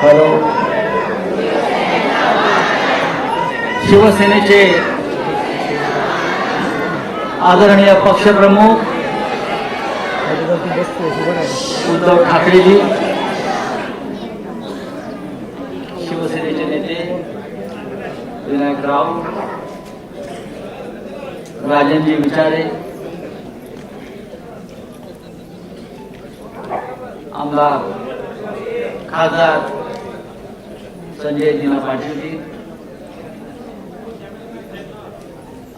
Hello. शिवसेनेचे आदरणीय पक्षप्रमुख उद्धव ठाकरेजी, शिवसेनेचे नेते विनायक राऊत, राजनजी विचारे, आमदार खासदार संजय दिना पाटील,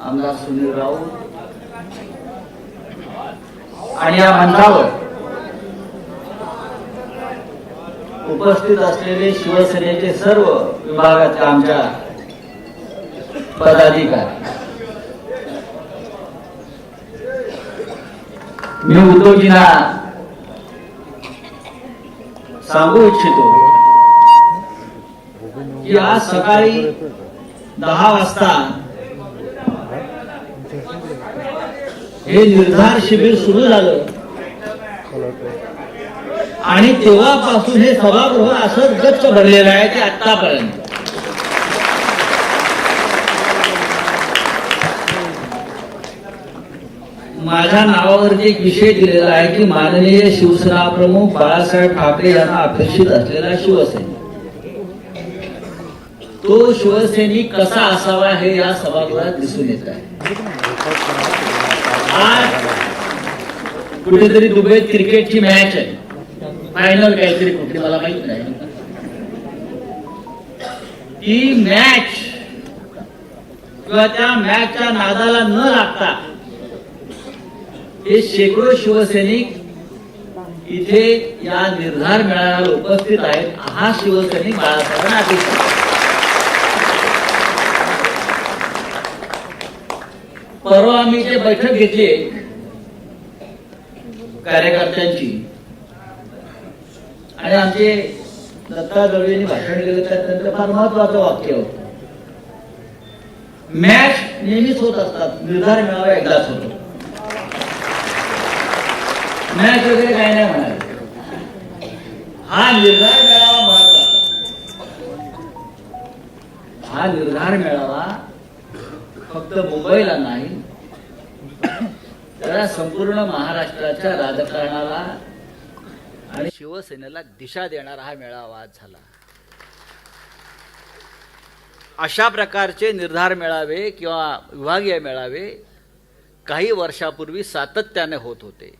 आमदार सुनील राऊत आणि या मंचावर उपस्थित असलेले शिवसेनेचे सर्व विभागातले आमच्या पदाधिकारी, मी उद्धवजींना सांगू इच्छितो की आज सकाळी 10 वाजता हे निर्धार शिबिर सुरू झालं आणि तेव्हापासून हे सभागृह असंच गच्च भरलेलं आहे ते आतापर्यंत. माझ्या नावावरती एक विषय दिलेला आहे की माननीय शिवसेना प्रमुख बाळासाहेब ठाकरे यांना अपेक्षित असलेला शिवसैनिक, तो शिवसैनिक कसा असावा हे या सभागृहात दिसून येत आहे. आज कुठेतरी दुबईत क्रिकेटची मॅच आहे, फायनल काहीतरी कुठली मला माहित नाही, ती मॅच किंवा त्या मॅचच्या नादाला न लागता हे शेकडो शिवसैनिक इथे या निर्धार मेळाव्याला उपस्थित आहेत. हा शिवसैनिक बाळासाहेबांना अपेक्षित. परवा आम्ही जे बैठक घेतली कार्यकर्त्यांची आणि आमचे दत्ता दळवींनी भाषण केलं, त्यात त्यांचं फार महत्वाचं वाक्य होतं, मॅच नेहमीच होत असतात, निर्धार मेळावा एकदाच होतो, मॅच वगैरे काही नाही म्हणाले. हा निर्धार मेळावा महत्वाचा. हा निर्धार मेळावा फक्त मुंबईला नाही तर संपूर्ण महाराष्ट्राच्या राजकारणाला आणि शिवसेनेला दिशा देणारा हा मेळावा आज झाला. अशा प्रकारचे निर्धार मेळावे किंवा विभागीय मेळावे काही वर्षापूर्वी सातत्याने होत होते.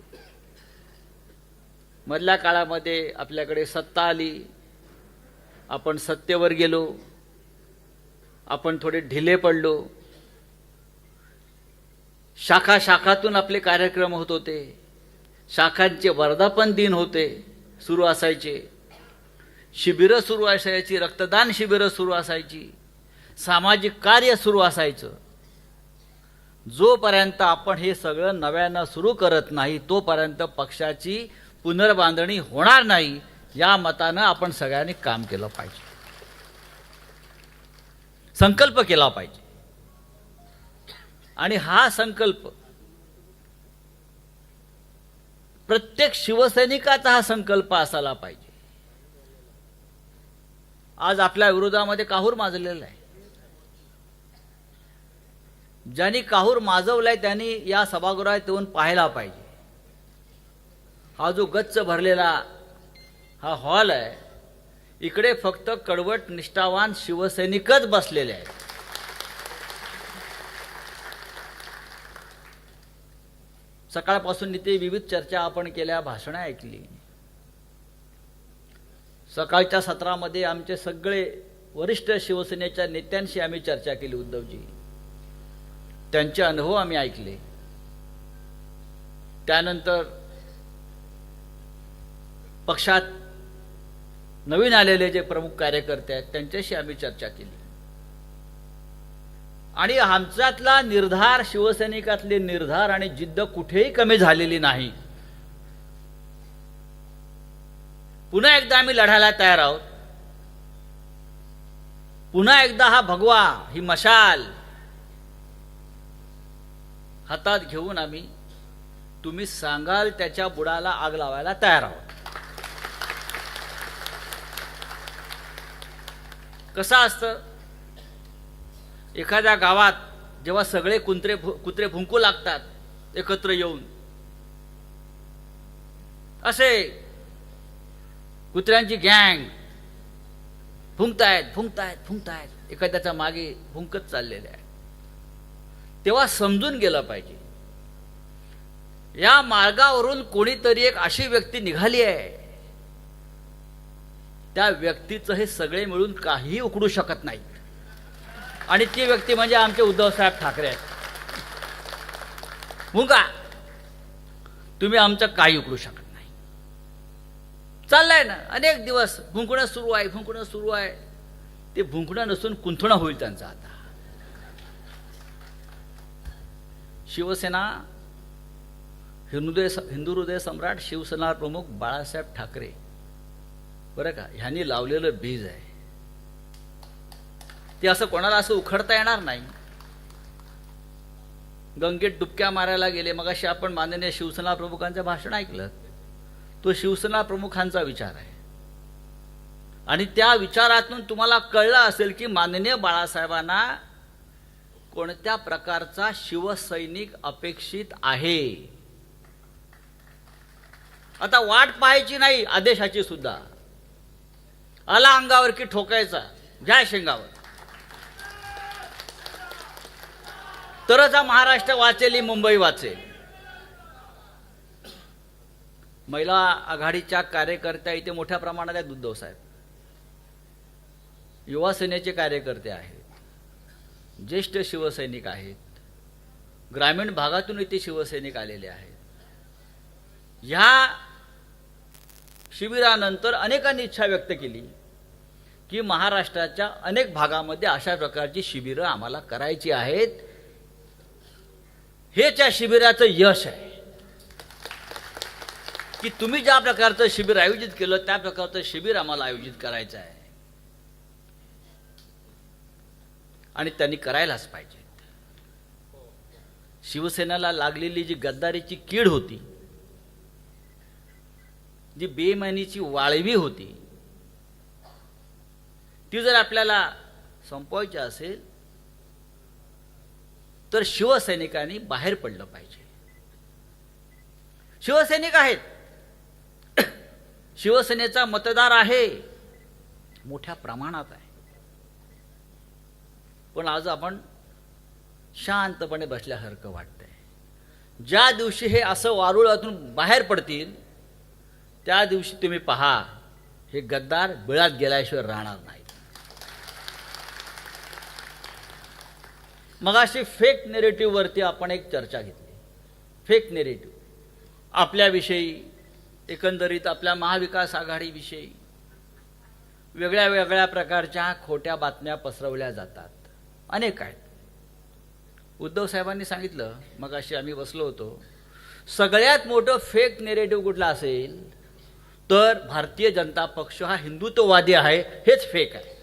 मधल्या काळामध्ये आपल्याकडे सत्ता आली, आपण सत्तेवर गेलो, आपण थोडे ढिले पडलो, शाखा शाखातून आपले कार्यक्रम होत होते, शाखांचे वर्धापन दिन होते सुरू असायचे, शिबिरं सुरू असायची, रक्तदान शिबिरं सुरू असायची, सामाजिक कार्य सुरू असायचं. जोपर्यंत आपण हे सगळं नव्यानं सुरू करत नाही तोपर्यंत पक्षाची पुनर्बांधणी होणार नाही, या मतानं आपण सगळ्यांनी काम केलं पाहिजे, संकल्प केला पाहिजे. आणि हा संकल्प प्रत्येक शिवसैनिकाचा हा संकल्प असायला पाहिजे. आज आपल्या विरोधामध्ये काहूर माजलेला आहे. ज्यांनी काहूर माजवलाय त्यांनी या सभागृहात येऊन पाहायला पाहिजे. हा जो गच्च भरलेला हा हॉल आहे, इकडे फक्त कडवट निष्ठावान शिवसैनिकच बसलेले आहेत. सकाळपासून इथे विविध चर्चा आपण केल्या, भाषणं ऐकली. सकाळच्या सत्रामध्ये आमचे सगळे वरिष्ठ शिवसेनेच्या नेत्यांशी आम्ही चर्चा केली. उद्धवजी, त्यांचे अनुभव आम्ही ऐकले. त्यानंतर पक्षात नवीन आलेले जे प्रमुख कार्यकर्ते आहेत त्यांच्याशी आम्ही चर्चा केली. आणि आमच्यातला निर्धार, शिवसैनिकातले निर्धार आणि जिद्द कुठेही कमी झालेली नाही. पुन्हा एकदा आम्ही लढायला तयार आहोत. पुन्हा एकदा हा भगवा, ही मशाल हातात घेऊन आम्ही तुम्ही सांगाल त्याच्या बुडाला आग लावायला तयार आहोत. कसं असतं, एखाद्या गावात जेव्हा सगळे कुत्रे भुंकू लागतात एकत्र येऊन, असे कुत्र्यांची गँग फुंकतायत एखाद्याच्या मागे भुंकत चाललेले आहे, तेव्हा समजून गेलं पाहिजे या मार्गावरून कोणीतरी एक अशी व्यक्ती निघाली आहे, त्या व्यक्तीचं हे सगळे मिळून काही उकडू शकत नाही, आणि ती व्यक्ती म्हणजे आमचे उद्धवसाहेब ठाकरे आहेत. भुंका, तुम्ही आमचं काही उकडू शकत नाही. चाललंय ना अनेक दिवस भुंकणं सुरू आहे. ते भुंकणं नसून कुंथणं होईल त्यांचं आता. शिवसेना, हिंदू हृदय सम्राट शिवसेना प्रमुख बाळासाहेब ठाकरे, बरं का, ह्यांनी लावलेलं बीज आहे. ते असं कोणाला असं उखडता येणार नाही. गंगेत डुबक्या मारायला गेले. मगाशी आपण माननीय शिवसेना प्रमुखांचं भाषण ऐकलं. तो शिवसेना प्रमुखांचा विचार आहे, आणि त्या विचारातून तुम्हाला कळलं असेल की माननीय बाळासाहेबांना कोणत्या प्रकारचा शिवसैनिक अपेक्षित आहे. आता वाट पाहायची नाही आदेशाची सुद्धा. आला अंगावर की ठोकायचा, घ्या शेंगावर. तरच हा महाराष्ट्र वाचेल, मुंबई वाचेल. महिला आघाडीच्या कार्यकर्त्या इथे मोठ्या प्रमाणात आहेत. उद्धव साहेब युवा सेनेचे कार्यकर्ते आहेत, ज्येष्ठ शिवसैनिक आहेत, ग्रामीण भागातून इथे शिवसैनिक आलेले आहेत. ह्या शिबिरानंतर अनेकांनी इच्छा व्यक्त केली की महाराष्ट्राच्या अनेक भागामध्ये अशा प्रकारची शिबिरं आम्हाला करायची आहेत. हेच या शिबिराचं यश आहे की तुम्ही ज्या प्रकारचं शिबिर आयोजित केलं त्या प्रकारचं शिबिर आम्हाला आयोजित करायचं आहे, आणि त्यांनी करायलाच पाहिजे. शिवसेनेला लागलेली जी गद्दारीची कीड होती, जी बेईमानीची वाळवी होती, ती जर आपल्याला संपवायची असेल तर शिवसैनिकांनी बाहेर पडलं पाहिजे. शिवसैनिक आहेत, शिवसेनेचा मतदार आहे, मोठ्या प्रमाणात आहे. पण आज आपण शांतपणे बसल्यासारखं वाटतंय. ज्या दिवशी हे असं वारुळातून बाहेर पडतील त्या दिवशी तुम्ही पहा, हे गद्दार बिळात गेल्याशिवाय राहणार नाही. मगाशी फेक नेरेटिव्हवरती आपण एक चर्चा घेतली. फेक नेरेटिव्ह आपल्याविषयी, एकंदरीत आपल्या महाविकास आघाडीविषयी वेगळ्या वेगळ्या प्रकारच्या खोट्या बातम्या पसरवल्या जातात, अनेक आहेत. उद्धव साहेबांनी सांगितलं, मगाशी आम्ही बसलो होतो, सगळ्यात मोठं फेक नेरेटिव्ह कुठला असेल तर भारतीय जनता पक्ष हा हिंदुत्ववादी आहे, हेच फेक आहे.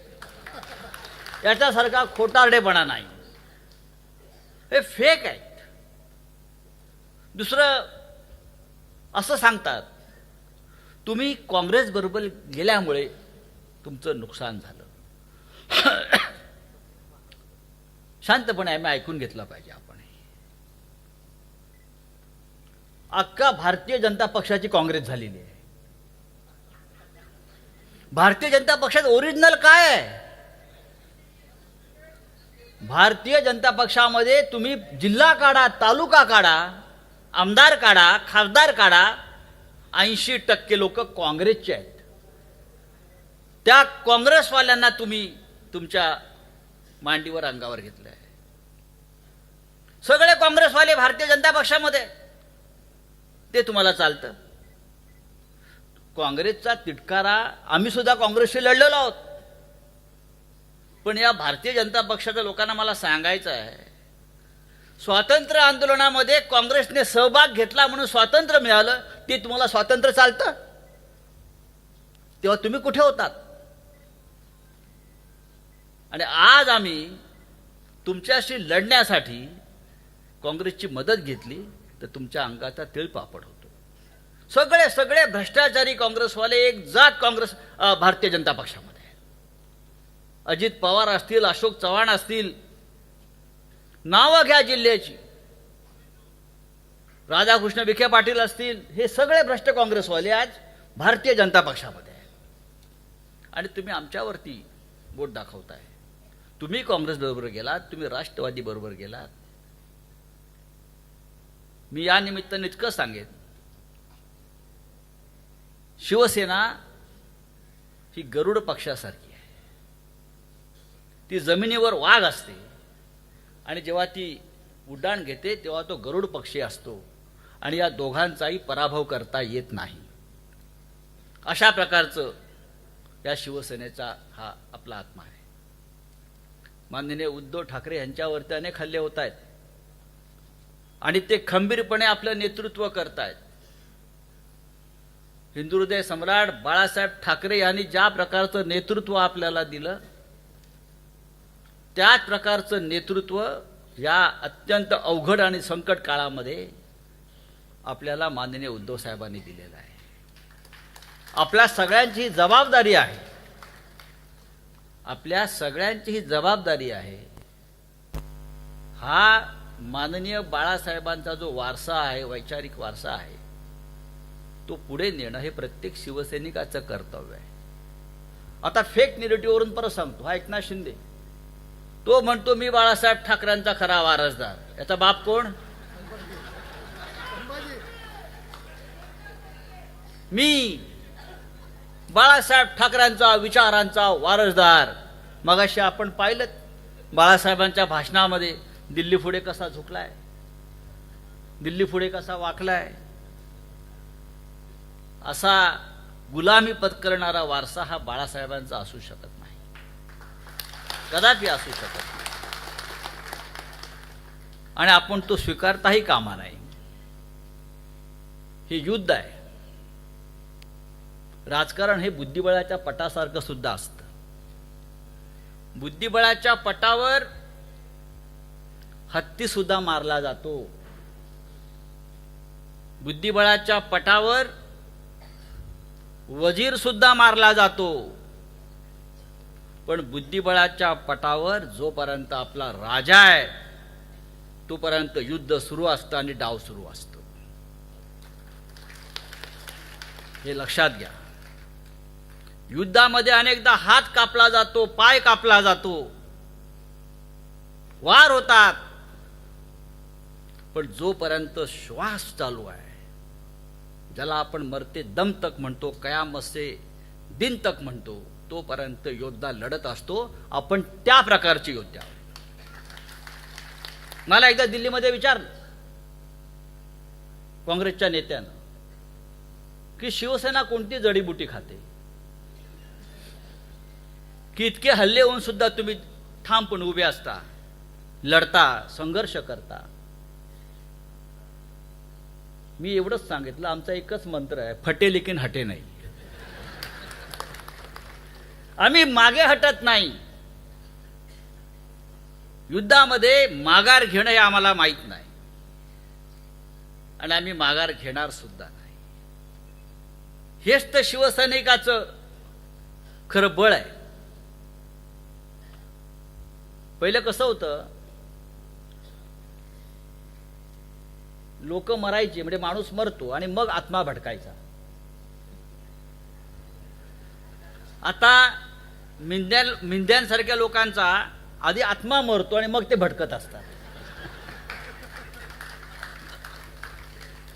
याच्यासारखा खोटारडेपणा नाही, हे फेक आहेत. दुसरं असं सांगतात, तुम्ही काँग्रेस बरोबर गेल्यामुळे तुमचं नुकसान झालं. शांतपणे आम्ही ऐकून घेतलं पाहिजे. आपण अख्खा भारतीय जनता पक्षाची काँग्रेस झालेली आहे. भारतीय जनता पक्षात ओरिजिनल काय आहे? भारतीय जनता पक्षामध्ये तुम्ही जिल्हा काढा, तालुका काढा, आमदार काढा, खासदार काढा, 80% लोक काँग्रेसचे आहेत. त्या काँग्रेसवाल्यांना तुम्ही तुमच्या मांडीवर, अंगावर घेतलं आहे. सगळे काँग्रेसवाले भारतीय जनता पक्षामध्ये, ते तुम्हाला चालतं. काँग्रेसचा तिटकारा आम्ही सुद्धा काँग्रेसशी लढलेलो आहोत. पण या भारतीय जनता पक्षाच्या लोकांना मला सांगायचं आहे, स्वातंत्र्य आंदोलनामध्ये काँग्रेसने सहभाग घेतला म्हणून स्वातंत्र्य मिळालं, ते तुम्हाला स्वातंत्र्य चालतं? तेव्हा तुम्ही कुठे होतात? आणि आज आम्ही तुमच्याशी लढण्यासाठी काँग्रेसची मदत घेतली तर तुमच्या अंगाचा तिळपापड होतो. सगळे भ्रष्टाचारी काँग्रेसवाले एक जात काँग्रेस भारतीय जनता पक्षामध्ये. अजित पवार असतील, अशोक चव्हाण असतील, नावं घ्या जिल्ह्याची, राधाकृष्ण विखे पाटील असतील, हे सगळे भ्रष्ट काँग्रेसवाले आज भारतीय जनता पक्षामध्ये आहेत. आणि तुम्ही आमच्यावरती बोट दाखवताय. तुम्ही काँग्रेस बरोबर गेलात, तुम्ही राष्ट्रवादी बरोबर गेलात. मी या निमित्ताने इतकं सांगेन, शिवसेना ही गरुड पक्षासारखी आहे. ती जमिनीवर वाघ असते आणि जेव्हा ती उड्डाण घेते तेव्हा तो गरुड पक्षी असतो आणि या दोघांचाही पराभव करता येत नाही. अशा प्रकारचं या शिवसेनेचा हा आपला आत्मा आहे. माननीय उद्धव ठाकरे यांच्यावरती अनेक हल्ले होत आहेत आणि ते खंबीरपणे आपलं नेतृत्व करतायत. हिंदुहृदय सम्राट बाळासाहेब ठाकरे यांनी ज्या प्रकारचं नेतृत्व आपल्याला दिलं, त्याच प्रकारचं नेतृत्व या अत्यंत अवघड आणि संकट काळामध्ये आपल्याला माननीय उद्धव साहेबांनी दिलेलं आहे. आपल्या सगळ्यांची जबाबदारी आहे, आपल्या सगळ्यांची ही जबाबदारी आहे. हा माननीय बाळासाहेबांचा जो वारसा आहे, वैचारिक वारसा आहे, तो पुढे नेणं हे प्रत्येक शिवसैनिकाचं कर्तव्य आहे. आता फेक निगेटिव्हवरून परत सांगतो, हा एकनाथ शिंदे तो म्हणतो मी बाळासाहेब ठाकरेंचा खरा वारसदार. याचा बाप कोण? मी बाळासाहेब ठाकरेंचा विचारांचा वारसदार. मगाशी आपण पाहिलं बाळासाहेबांच्या भाषणामध्ये दिल्ली पुढे कसा झुकलाय, दिल्ली पुढे कसा वाकलाय. असा गुलामी पत्करणारा वारसा हा बाळासाहेबांचा असू शकत नाही, कदापि असू शकत नाही. आणि आपण तो स्वीकारताही कामा नाही. हे युद्ध आहे. राजकारण हे बुद्धिबळाच्या पटासारखं सुद्धा असतं. बुद्धिबळाच्या पटावर हत्ती सुद्धा मारला जातो, बुद्धिबळाच्या पटावर वजीर सुद्धा मारला जातो. पण बुद्धिबळाच्या पटावर जोपर्यंत आपला राजा आहे तोपर्यंत युद्ध सुरू असतं आणि डाव सुरू असतो. हे लक्षात घ्या. युद्धामध्ये अनेकदा हात कापला जातो, पाय कापला जातो, वार होतात. पण जोपर्यंत श्वास चालू आहे, ज्याला आपण मरते दम तक म्हणतो, कयामत से दिन तक म्हणतो, तोपर्यंत योद्धा लढत असतो. आपण त्या प्रकारचे योद्धे आहोत. मला एकदा दिल्लीमध्ये विचारलं काँग्रेसच्या नेत्यानं की शिवसेना कोणती जडीबुटी खाते की इतके हल्ले होऊन सुद्धा तुम्ही ठामपणे उभे असता, लढता, संघर्ष करता. मी एवढंच सांगितलं, आमचा एकच मंत्र आहे, फटे लेकिन हटे नाही. आम्ही मागे हटत नाही. युद्धामध्ये माघार घेणं हे आम्हाला माहीत नाही आणि आम्ही माघार घेणार सुद्धा नाही. हेच तर शिवसैनिकाचं खरं बळ आहे. पहिलं कसं होतं, लोक मरायचे म्हणजे माणूस मरतो आणि मग आत्मा भटकायचा. आता मिंद्यांसारख्या लोकांचा आधी आत्मा मरतो आणि मग ते भटकत असतात.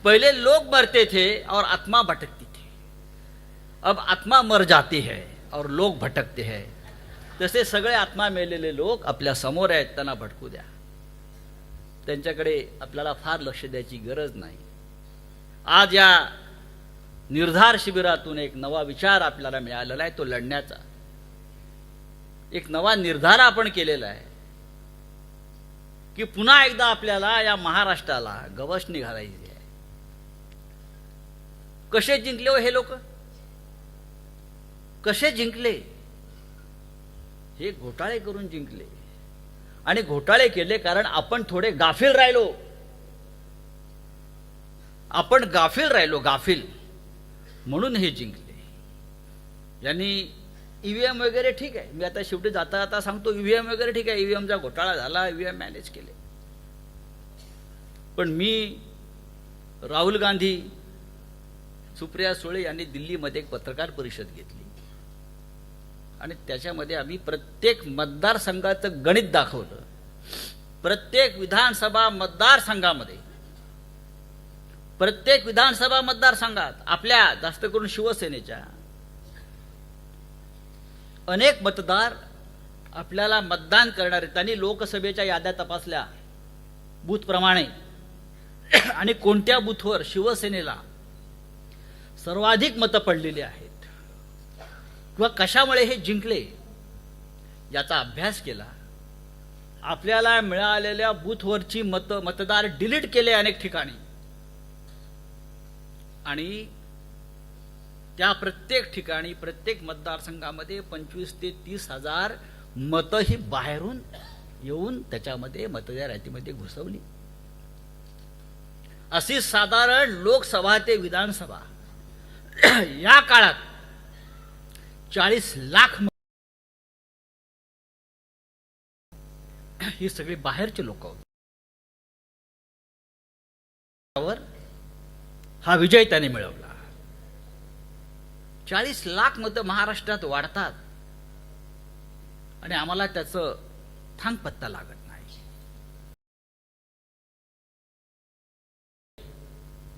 पहिले लोग मरते थे और आत्मा भटकती थी, अब आत्मा मर जाती है और लोग भटकते हैं. तसे सगळे आत्मा मेलेले लोक आपल्या समोर आहेत, त्यांना भटकू द्या. त्यांच्याकडे आपल्याला फार लक्ष द्यायची गरज नाही. आज या निर्धार शिबिरातून एक नवा विचार आपल्याला मिळालेला आहे, तो लढण्याचा एक नवा निर्धार आपण केलेला आहे की पुन्हा एकदा आपल्याला या महाराष्ट्राला गवसणी घालायची आहे. कसे जिंकले हो हे लोक? कसे जिंकले? हे घोटाळे करून जिंकले. आणि घोटाळे केले कारण आपण थोडे गाफील राहिलो. आपण गाफील राहिलो, गाफील, म्हणून हे जिंकले. यांनी ईव्हीएम वगैरे ठीक आहे, मी आता शेवटी जाता जाता सांगतो, ईव्हीएम वगैरे ठीक आहे, ईव्हीएमचा घोटाळा झाला, ईव्हीएम मॅनेज केले. पण मी, राहुल गांधी, सुप्रिया सुळे यांनी दिल्लीमध्ये एक पत्रकार परिषद घेतली आणि त्याच्यामध्ये आम्ही प्रत्येक मतदारसंघाचं गणित दाखवलं. प्रत्येक विधानसभा मतदारसंघामध्ये, प्रत्येक विधानसभा मतदारसंघात आपल्या, जास्त करून शिवसेनेच्या अनेक मतदार आपल्याला मतदान करणारे, त्यांनी लोकसभेच्या याद्या तपासल्या बूथप्रमाणे आणि कोणत्या बूथवर शिवसेनेला सर्वाधिक मतं पडलेली आहेत किंवा कशामुळे हे जिंकले याचा अभ्यास केला. आपल्याला मिळालेल्या बूथवरची मतदार डिलीट केले अनेक ठिकाणी आणि त्या प्रत्येक ठिकाणी, प्रत्येक मतदारसंघामध्ये 25 ते 30 हजार मतं ही बाहेरून येऊन त्याच्यामध्ये मतदार यादीमध्ये घुसवली. अशी साधारण लोकसभा ते विधानसभा या काळात 40 लाख ही सगळी बाहेरचे लोक होते. हा विजय त्याने मिळवला. 40 लाख मतं महाराष्ट्रात वाढतात आणि आम्हाला त्याचं थांगपत्ता लागत नाही.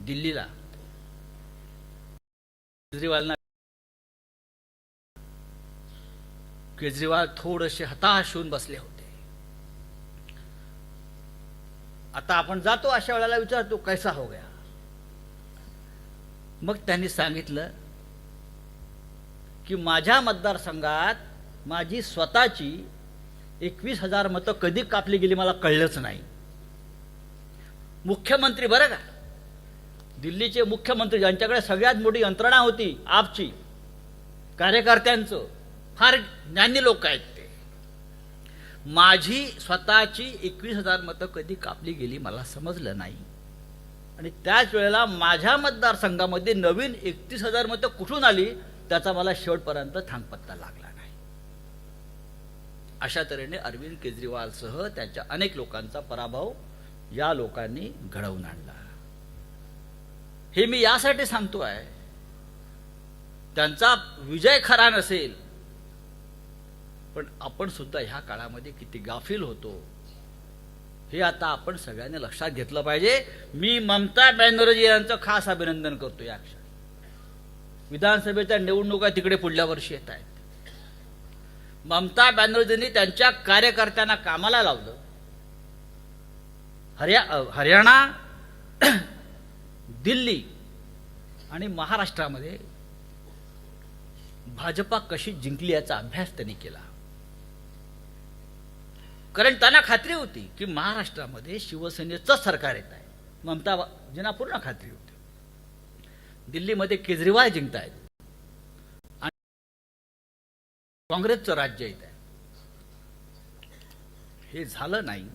दिल्लीला केजरीवाल थोडेसे हताश होऊन बसले होते. आता आपण जातो अशा वेळेला विचारतो कैसा हो गया. मग त्यांनी सांगितलं की माझ्या मतदारसंघात माझी स्वतःची 21,000 मतं कधी कापली गेली मला कळलंच नाही. मुख्यमंत्री, बरं का, दिल्लीचे मुख्यमंत्री, ज्यांच्याकडे सगळ्यात मोठी यंत्रणा होती आपची, कार्यकर्त्यांचं, फार ज्ञानी लोक आहेत ते, माझी स्वतःची 21,000 मतं कधी कापली गेली मला समजलं नाही. आणि त्याच वेळेला माझ्या मतदारसंघामध्ये नवीन 31,000 मतं कुठून आली त्याचा मला शेवटपर्यंत थांगपत्ता लागला नाही. अशा तऱ्हेने अरविंद केजरीवालसह त्यांच्या अनेक लोकांचा पराभव या लोकांनी घडवून आणला. हे मी यासाठी सांगतो आहे, त्यांचा विजय खरा नसेल पण आपण सुद्धा ह्या काळामध्ये किती गाफील होतो हे आता आपण सगळ्यांनी लक्षात घेतलं पाहिजे. मी ममता बॅनर्जी यांचं खास अभिनंदन करतो. या क्षणी विधानसभेच्या निवडणुका तिकडे पुढल्या वर्षी येत आहेत. ममता बॅनर्जींनी त्यांच्या कार्यकर्त्यांना कामाला लावलं. हरियाणा, दिल्ली आणि महाराष्ट्रामध्ये भाजपा कशी जिंकली याचा अभ्यास त्यांनी केला. कारण त्यांना खात्री होती की महाराष्ट्रामध्ये शिवसेनेचं सरकार येत आहे. ममताजींना पूर्ण खात्री होती. दिल्लीमध्ये केजरीवाल जिंकतायत आणि काँग्रेसचं राज्य येत आहे. हे झालं नाही.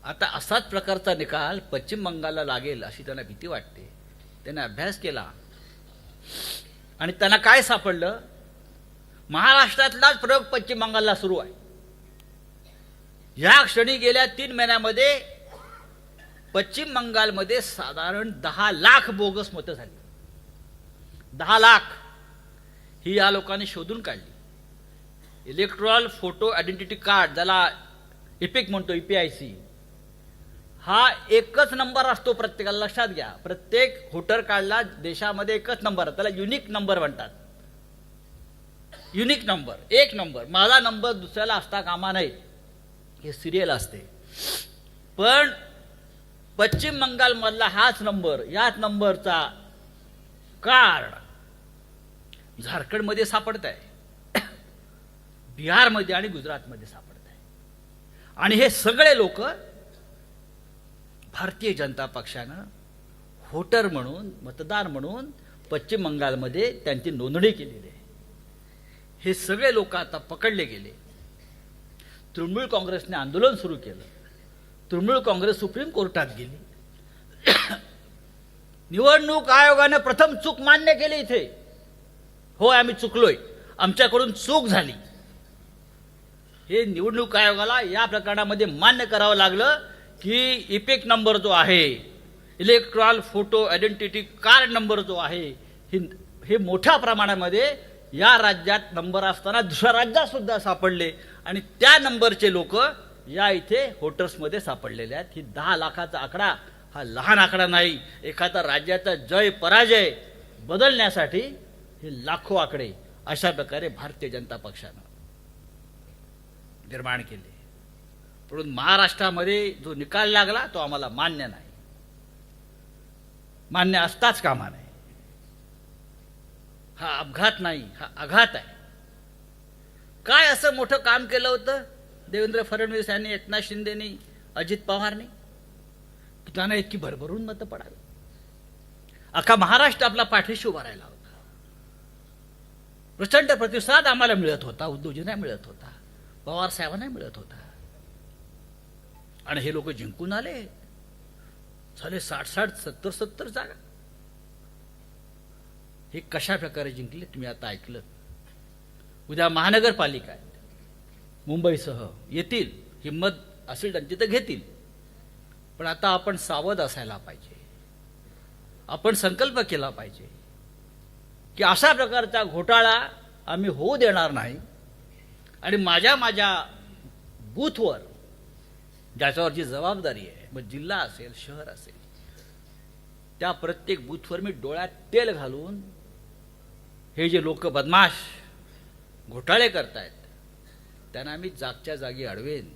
आता असाच प्रकारचा निकाल पश्चिम बंगालला लागेल अशी त्यांना भीती वाटते. त्याने अभ्यास केला आणि त्यांना काय सापडलं, महाराष्ट्रातलाच प्रयोग पश्चिम बंगालला सुरू आहे. या क्षणी गेल्या 3 महिन्यामध्ये पश्चिम बंगालमध्ये साधारण 10 लाख बोगस मतं झाली. 10 लाख ही या लोकांनी शोधून काढली. इलेक्ट्रॉल फोटो आयडेंटिटी कार्ड, ज्याला इपिक म्हणतो, EPIC, हा एकच नंबर असतो प्रत्येकाला. लक्षात घ्या, प्रत्येक व्होटर कार्डला देशामध्ये एकच नंबर, त्याला युनिक नंबर म्हणतात. युनिक नंबर, एक नंबर. माझा नंबर दुसऱ्याला असता कामा नये, हे सिरियल असते. पण पश्चिम बंगालमधला हाच नंबर, याच नंबरचा कार्ड झारखंडमध्ये सापडत आहे, बिहारमध्ये आणि गुजरातमध्ये सापडत आहे. आणि हे सगळे लोक भारतीय जनता पक्षानं व्होटर म्हणून, मतदार म्हणून पश्चिम बंगालमध्ये त्यांची नोंदणी केलेली आहे. हे सगळे लोक आता पकडले गेले. तृणमूल काँग्रेसने आंदोलन सुरू केलं. तृणमूल काँग्रेस सुप्रीम कोर्टात गेली. निवडणूक आयोगाने प्रथम चूक मान्य केली इथे. हो, आम्ही चुकलोय. आमच्याकडून चूक झाली. हे निवडणूक आयोगाला या प्रकरणामध्ये मान्य करावं लागलं की इपिक नंबर जो आहे, electoral photo identity card number जो आहे, हे मोठ्या प्रमाणामध्ये या राज्यात नंबर असताना दुसऱ्या राज्यात सुद्धा सापडले आणि त्या नंबरचे लोक या इथे वोटर्समध्ये सापडलेले आहेत. ही 10 लाखाचा आकडा हा लहान आकडा नाही. एखादा राज्याचा जय पराजय बदलण्यासाठी हे लाखो आकडे अशा प्रकारे भारतीय जनता पक्षानं निर्माण केले. म्हणून महाराष्ट्रामध्ये जो निकाल लागला तो आम्हाला मान्य नाही, मान्य असताच कामा नाही. हा अपघात नाही, हा आघात आहे. काय असं मोठं काम केलं होतं देवेंद्र फडणवीस यांनी, एकनाथ शिंदेनी, अजित पवारनी की त्यांना इतकी भरभरून मतं पडावी? अख्खा महाराष्ट्र आपला पाठीशी उभा राहिला होता. प्रचंड प्रतिसाद आम्हाला मिळत होता, उद्धवजींना मिळत होता, पवार साहेबांना मिळत होता. आणि हे लोक जिंकून आले. झाले 60-60, 70-70 जागा. हे कशा प्रकारे जिंकले तुम्ही आता ऐकलं. उद्या महानगरपालिका आहेत, मुंबईसह येतील, हिंमत असेल त्यांची तर घेतील. पण आता आपण सावध असायला पाहिजे. आपण संकल्प केला पाहिजे की अशा प्रकारचा घोटाळा आम्ही होऊ देणार नाही. आणि माझ्या बूथवर ज्याच्यावरची जबाबदारी आहे, मग जिल्हा असेल, शहर असेल, त्या प्रत्येक बूथवर मी डोळ्यात तेल घालून हे जे लोक बदमाश घोटाळे करतायत त्यांना मी जागच्या जागी अडवेन,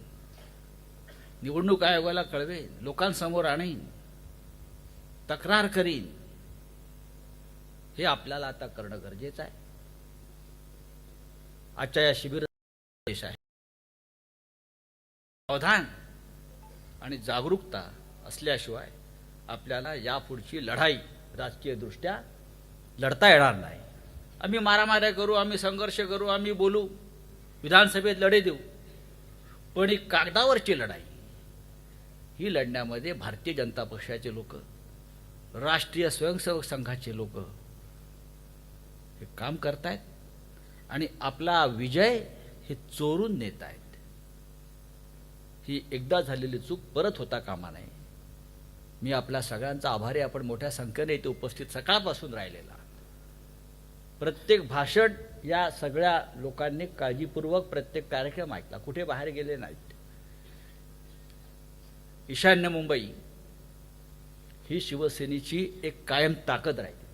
निवडणूक आयोगाला कळवेन, लोकांसमोर आणीन, तक्रार करीन. हे आपल्याला आता करणं गरजेचं आहे. आजच्या या शिबिरात देश आहे. सावधान आणि जागरूकता असल्याशिवाय आपल्याला यापुढची लढाई राजकीय दृष्ट्या लढता येणार नाही. आम्ही मारामाऱ्या करू, आम्ही संघर्ष करू, आम्ही बोलू, विधानसभेत लढे देऊ, पण ही कागदावरची लढाई ही लढण्यामध्ये भारतीय जनता पक्षाचे लोक, राष्ट्रीय स्वयंसेवक संघाचे लोक हे काम करतायत आणि आपला विजय हे चोरून नेत आहेत. ही एकदा झालेली चूक परत होता कामा नये. मी आपल्या सगळ्यांचा आभारी. आपण मोठ्या संख्येने इथे उपस्थित सकाळपासून राहिलेला. प्रत्येक भाषण या सगळ्या लोकांनी काळजीपूर्वक प्रत्येक कार्यक्रम ऐकला, कुठे बाहेर गेले नाहीत. ईशान्य मुंबई ही शिवसेनेची एक कायम ताकद राहील.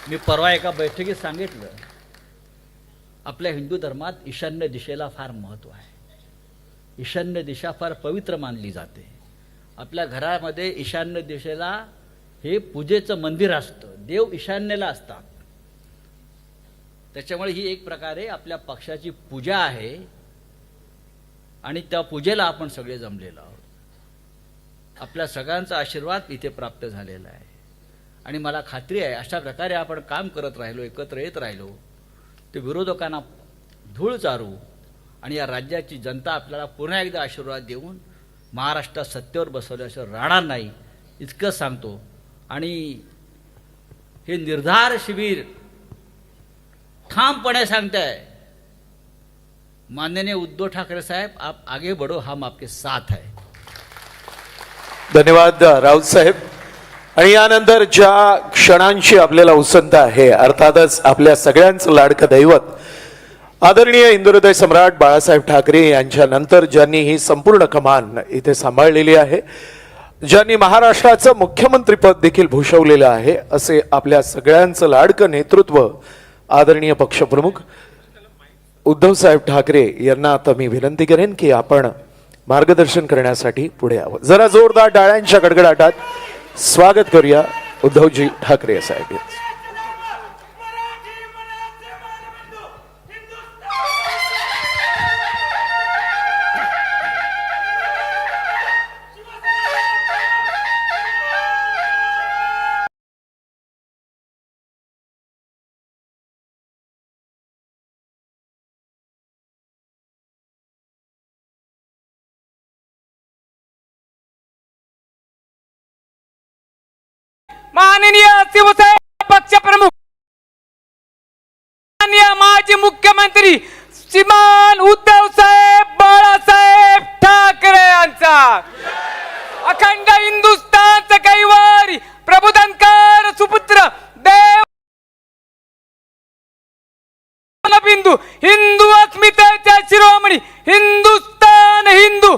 मी परवा एका बैठकीत सांगितलं, आपल्या हिंदू धर्मात ईशान्य दिशेला फार महत्त्व आहे. ईशान्य दिशा फार पवित्र मानली जाते. आपल्या घरामध्ये ईशान्य दिशेला हे पूजेचं मंदिर असतं, देव ईशान्येला असतात. त्याच्यामुळे ही एक प्रकारे आपल्या पक्षाची पूजा आहे आणि त्या पूजेला आपण सगळे जमलेलो आहोत. आपल्या सगळ्यांचा आशीर्वाद इथे प्राप्त झालेला आहे आणि मला खात्री आहे अशा प्रकारे आपण काम करत राहिलो, एकत्र येत राहिलो, ते विरोधकांना धूळ चारू आणि या राज्याची जनता आपल्याला पुन्हा एकदा आशीर्वाद देऊन महाराष्ट्रात सत्तेवर बसवल्याशिवाय राहणार नाही, इतकं सांगतो. आणि हे निर्धार शिबिर ठामपणे सांगताय, माननीय उद्धव ठाकरे साहेब, आप आगे बढ़ो, हम आपके साथ है. धन्यवाद राऊत साहेब. आणि यानंतर ज्या क्षणांची आपल्याला उसंत आहे, अर्थातच आपल्या सगळ्यांचं लाडकं दैवत आदरणीय हिंदुहृदय सम्राट बाळासाहेब ठाकरे यांच्या नंतर ज्यांनी ही संपूर्ण कमान इथे सांभाळलेली आहे, ज्यांनी महाराष्ट्राचं मुख्यमंत्रीपद देखील भूषवलेलं आहे, असे आपल्या सगळ्यांचं लाडकं नेतृत्व आदरणीय पक्षप्रमुख उद्धव साहेब ठाकरे यांना आता मी विनंती करेन की आपण मार्गदर्शन करण्यासाठी पुढे यावं. जरा जोरदार टाळ्यांच्या गडगडाटात स्वागत करूया उद्धवजी ठाकरे साहेब. माननीय शिवसेना पक्ष प्रमुख माननीय माजी मुख्यमंत्री श्रीमान उद्धव साहेब बाळासाहेब ठाकरे यांचा अखंड हिंदुस्थानचा कैवारी प्रबोधनकार सुपुत्र देव बिंदू हिंदू अस्मितेच्या शिरोमणी हिंदुस्थान हिंदू